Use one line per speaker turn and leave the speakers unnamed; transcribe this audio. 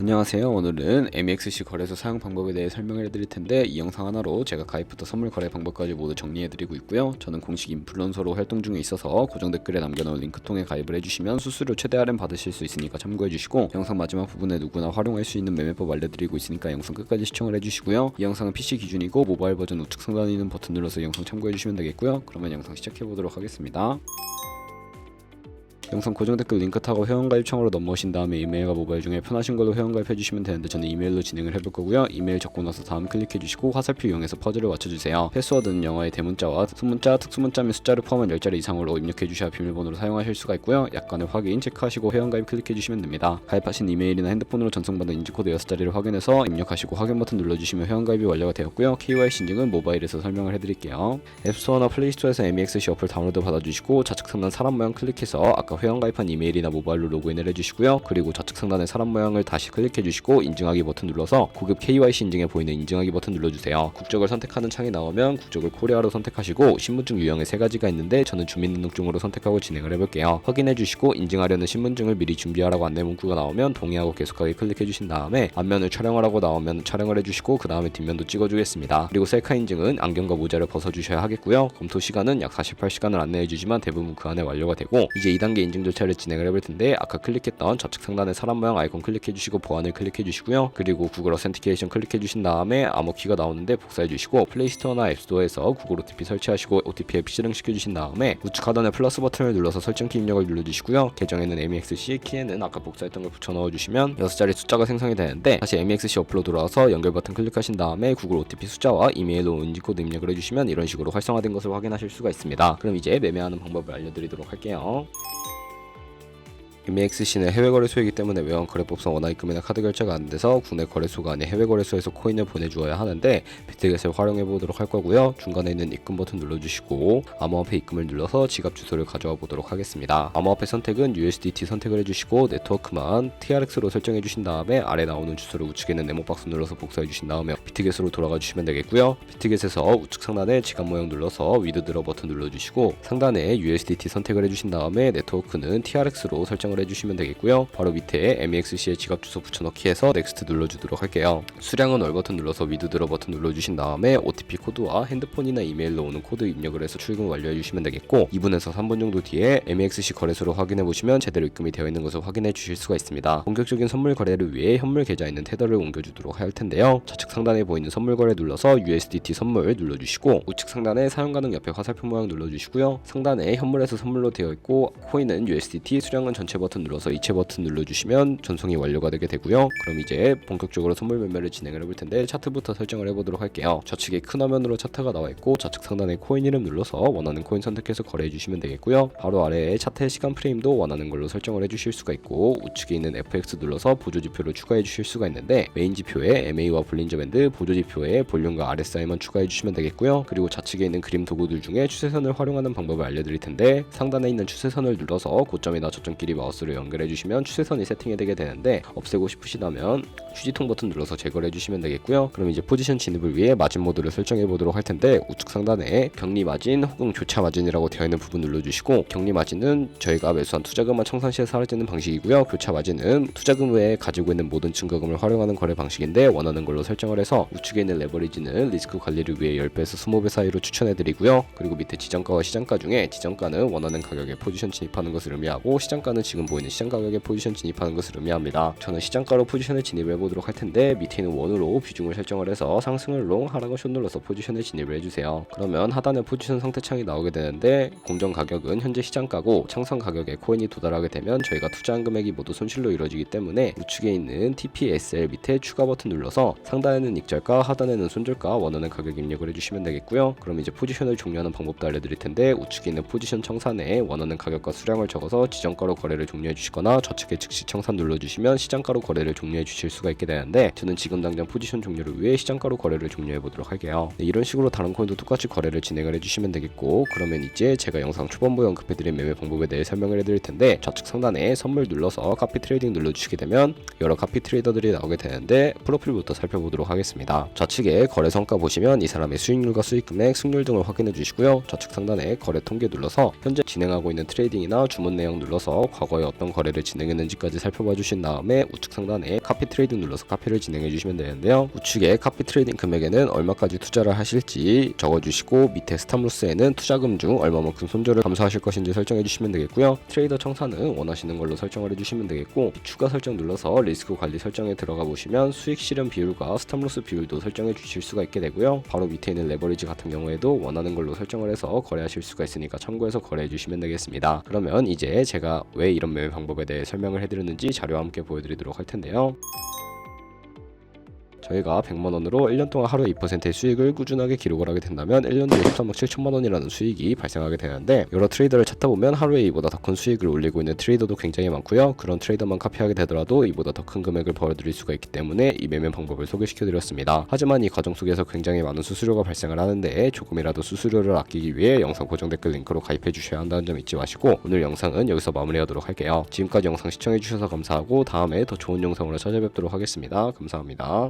안녕하세요. 오늘은 MEXC 거래소 사용 방법에 대해 설명을 해드릴 텐데 이 영상 하나로 제가 가입부터 선물 거래 방법까지 모두 정리해드리고 있고요. 저는 공식 인플루언서로 활동 중에 있어서 고정 댓글에 남겨놓은 링크 통해 가입을 해주시면 수수료 최대 할인 받으실 수 있으니까 참고해주시고, 영상 마지막 부분에 누구나 활용할 수 있는 매매법 알려드리고 있으니까 영상 끝까지 시청을 해주시고요. 이 영상은 PC 기준이고 모바일 버전 우측 상단에 있는 버튼 눌러서 영상 참고해주시면 되겠고요. 그러면 영상 시작해보도록 하겠습니다. 영상 고정 댓글 링크 타고 회원가입 창으로 넘어오신 다음에 이메일과 모바일 중에 편하신 걸로 회원가입 해주시면 되는데 저는 이메일로 진행을 해볼 거고요. 이메일 적고 나서 다음 클릭해주시고 화살표 이용해서 퍼즐을 맞춰주세요. 패스워드는 영어의 대문자와 소문자, 특수문자 및 숫자를 포함한 10자리 이상으로 입력해주셔야 비밀번호로 사용하실 수가 있고요. 약관을 확인, 체크하시고 회원가입 클릭해주시면 됩니다. 가입하신 이메일이나 핸드폰으로 전송받은 인증코드 6자리를 확인해서 입력하시고 확인 버튼 눌러주시면 회원가입이 완료가 되었고요. KYC 인증은 모바일에서 설명을 해드릴게요. 앱스토어나 플레이스토어에서 MEXC 어플 다운로드 받아주시고 좌측 상단 사람 모양 클릭해서 아까 회원가입한 이메일이나 모바일로 로그인을 해주시고요. 그리고 좌측 상단의 사람 모양을 다시 클릭해주시고 인증하기 버튼 눌러서 고급 KYC 인증에 보이는 인증하기 버튼 눌러주세요. 국적을 선택하는 창이 나오면 국적을 코리아로 선택하시고 신분증 유형에 3가지가 있는데 저는 주민등록증으로 선택하고 진행을 해볼게요. 확인해주시고 인증하려는 신분증을 미리 준비하라고 안내 문구가 나오면 동의하고 계속하기 클릭해주신 다음에 앞면을 촬영하라고 나오면 촬영을 해주시고 그 다음에 뒷면도 찍어주겠습니다. 그리고 셀카 인증은 안경과 모자를 벗어주셔야 하겠고요. 검토 시간은 약 48시간을 안내해주지만 대부분 그 안에 완료가 되고, 이제 2단계 인증 절차를 진행을 해볼 텐데 아까 클릭했던 좌측 상단의 사람 모양 아이콘 클릭해주시고 보안을 클릭해주시고요. 그리고 구글 어센티케이션 클릭해주신 다음에 암호키가 나오는데 복사해주시고 플레이스토어나 앱스토어에서 구글 OTP 설치하시고 OTP 앱 실행시켜주신 다음에 우측 하단의 플러스 버튼을 눌러서 설정키 입력을 눌러주시고요. 계정에는 MEXC, 키에는 아까 복사했던 걸 붙여 넣어주시면 6자리 숫자가 생성이 되는데 다시 MEXC 어플로 돌아와서 연결 버튼 클릭하신 다음에 구글 OTP 숫자와 이메일로 인증코드 입력을 해주시면 이런 식으로 활성화된 것을 확인하실 수가 있습니다. 그럼 이제 매매하는 방법을 알려드리도록 할게요. MEXC는 해외 거래소이기 때문에 외환 거래법상 원화입금이나 카드 결제가 안 돼서 국내 거래소가 아닌 해외 거래소에서 코인을 보내주어야 하는데 비트겟을 활용해 보도록 할 거고요. 중간에 있는 입금 버튼 눌러주시고 암호화폐 입금을 눌러서 지갑 주소를 가져와 보도록 하겠습니다. 암호화폐 선택은 USDT 선택을 해주시고 네트워크만 TRX로 설정해 주신 다음에 아래 나오는 주소를 우측에 있는 네모 박스 눌러서 복사해 주신 다음에 비트겟으로 돌아가 주시면 되겠고요. 비트겟에서 우측 상단에 지갑 모양 눌러서 위드드러 버튼 눌러주시고 상단에 USDT 선택을 해주신 다음에 네트워크는 TRX로 설정을 해주시면 되겠고요. 바로 밑에 MEXC의 지갑 주소 붙여넣기 해서 넥스트 눌러주도록 할게요. 수량은 월 버튼 눌러서 위드드러 버튼 눌러주신 다음에 OTP 코드와 핸드폰이나 이메일로 오는 코드 입력을 해서 출금 완료해 주시면 되겠고, 2분에서 3분 정도 뒤에 MEXC 거래소로 확인해 보시면 제대로 입금이 되어 있는 것을 확인해 주실 수가 있습니다. 본격적인 선물 거래를 위해 현물 계좌에 있는 테더를 옮겨주도록 할 텐데요. 좌측 상단에 보이는 선물 거래 눌러서 USDT 선물 눌러주시고 우측 상단에 사용 가능 옆에 화살표 모양 눌러주시고요. 상단에 현물에서 선물로 되어 있고 코인은 USDT, 수량은 전체 버튼 눌러서 이체 버튼 눌러주시면 전송이 완료가 되게 되고요. 그럼 이제 본격적으로 선물 매매를 진행을 해볼 텐데 차트부터 설정을 해보도록 할게요. 좌측에 큰 화면으로 차트가 나와 있고 좌측 상단에 코인 이름 눌러서 원하는 코인 선택해서 거래해 주시면 되겠고요. 바로 아래에 차트의 시간 프레임도 원하는 걸로 설정을 해주실 수가 있고 우측에 있는 FX 눌러서 보조 지표를 추가해 주실 수가 있는데 메인 지표에 MA와 볼린저 밴드, 보조 지표에 볼륨과 RSI만 추가해 주시면 되겠고요. 그리고 좌측에 있는 그림 도구들 중에 추세선을 활용하는 방법을 알려드릴 텐데 상단에 있는 추세선을 눌러서 고점이나 저점끼리 마우스를 연결해 주시면 추세선이 세팅이 되게 되는데 없애고 싶으시다면 휴지통 버튼 눌러서 제거를 해주시면 되겠고요. 그럼 이제 포지션 진입을 위해 마진 모드를 설정해 보도록 할 텐데 우측 상단에 격리 마진 혹은 교차 마진이라고 되어 있는 부분 눌러주시고, 격리 마진은 저희가 매수한 투자금만 청산 시에 사라지는 방식이고요. 교차 마진은 투자금 외에 가지고 있는 모든 증거금을 활용하는 거래 방식인데 원하는 걸로 설정을 해서 우측에 있는 레버리지는 리스크 관리를 위해 10배에서 20배 사이로 추천해 드리고요. 그리고 밑에 지정가와 시장가 중에 지정가는 원하는 가격에 포지션 진입하는 것을 의미하고 시장가는 지금 보이는 시장 가격에 포지션 진입하는 것을 의미합니다. 저는 시장가로 포지션에 진입해 보도록 할 텐데 밑에 있는 원으로 비중을 설정을 해서 상승을 롱, 하락을 숏 눌러서 포지션에 진입을 해주세요. 그러면 하단에 포지션 상태창이 나오게 되는데 공정 가격은 현재 시장가고 창선 가격에 코인이 도달하게 되면 저희가 투자한 금액이 모두 손실로 이루어지기 때문에 우측에 있는 TPSL 밑에 추가 버튼 눌러서 상단에는 익절가, 하단에는 손절가 원하는 가격 입력을 해주시면 되겠고요. 그럼 이제 포지션을 종료하는 방법도 알려드릴 텐데 우측에 있는 포지션 청산에 원하는 가격과 수량을 적어서 지정가로 거래를 종료해 주시거나 좌측에 즉시 청산 눌러주시면 시장가로 거래를 종료해 주실 수가 있게 되는데 저는 지금 당장 포지션 종료를 위해 시장가로 거래를 종료해 보도록 할게요. 네, 이런 식으로 다른 코인도 똑같이 거래를 진행을 해주시면 되겠고, 그러면 이제 제가 영상 초반부에 언급해드린 매매 방법에 대해 설명을 해드릴 텐데 좌측 상단에 선물 눌러서 카피 트레이딩 눌러주시게 되면 여러 카피 트레이더들이 나오게 되는데 프로필부터 살펴보도록 하겠습니다. 좌측에 거래 성과 보시면 이 사람의 수익률과 수익금액, 승률 등을 확인해 주시고요. 좌측 상단에 거래 통계 눌러서 현재 진행하고 있는 트레이딩이나 주문 내용 눌러서 과거에 어떤 거래를 진행했는지까지 살펴봐 주신 다음에 우측 상단에 카피 트레이딩 눌러서 카피를 진행해 주시면 되는데요. 우측에 카피 트레이딩 금액에는 얼마까지 투자를 하실지 적어주시고 밑에 스탑로스에는 투자금 중 얼마만큼 손절을 감소하실 것인지 설정해 주시면 되겠고요. 트레이더 청산은 원하시는 걸로 설정을 해주시면 되겠고 추가 설정 눌러서 리스크 관리 설정에 들어가 보시면 수익 실현 비율과 스탑로스 비율도 설정해 주실 수가 있게 되고요. 바로 밑에 있는 레버리지 같은 경우에도 원하는 걸로 설정을 해서 거래하실 수가 있으니까 참고해서 거래해 주시면 되겠습니다. 그러면 이제 제가 왜 이런 매매 방법에 대해 설명을 해드렸는지 자료와 함께 보여드리도록 할 텐데요. 저희가 100만원으로 1년 동안 하루에 2%의 수익을 꾸준하게 기록을 하게 된다면 1년 뒤에 13억 7천만원이라는 수익이 발생하게 되는데 여러 트레이더를 찾다 보면 하루에 이보다 더 큰 수익을 올리고 있는 트레이더도 굉장히 많고요. 그런 트레이더만 카피하게 되더라도 이보다 더 큰 금액을 벌어들일 수가 있기 때문에 이 매매 방법을 소개시켜 드렸습니다. 하지만 이 과정 속에서 굉장히 많은 수수료가 발생을 하는데 조금이라도 수수료를 아끼기 위해 영상 고정 댓글 링크로 가입해 주셔야 한다는 점 잊지 마시고 오늘 영상은 여기서 마무리하도록 할게요. 지금까지 영상 시청해 주셔서 감사하고 다음에 더 좋은 영상으로 찾아뵙도록 하겠습니다. 감사합니다.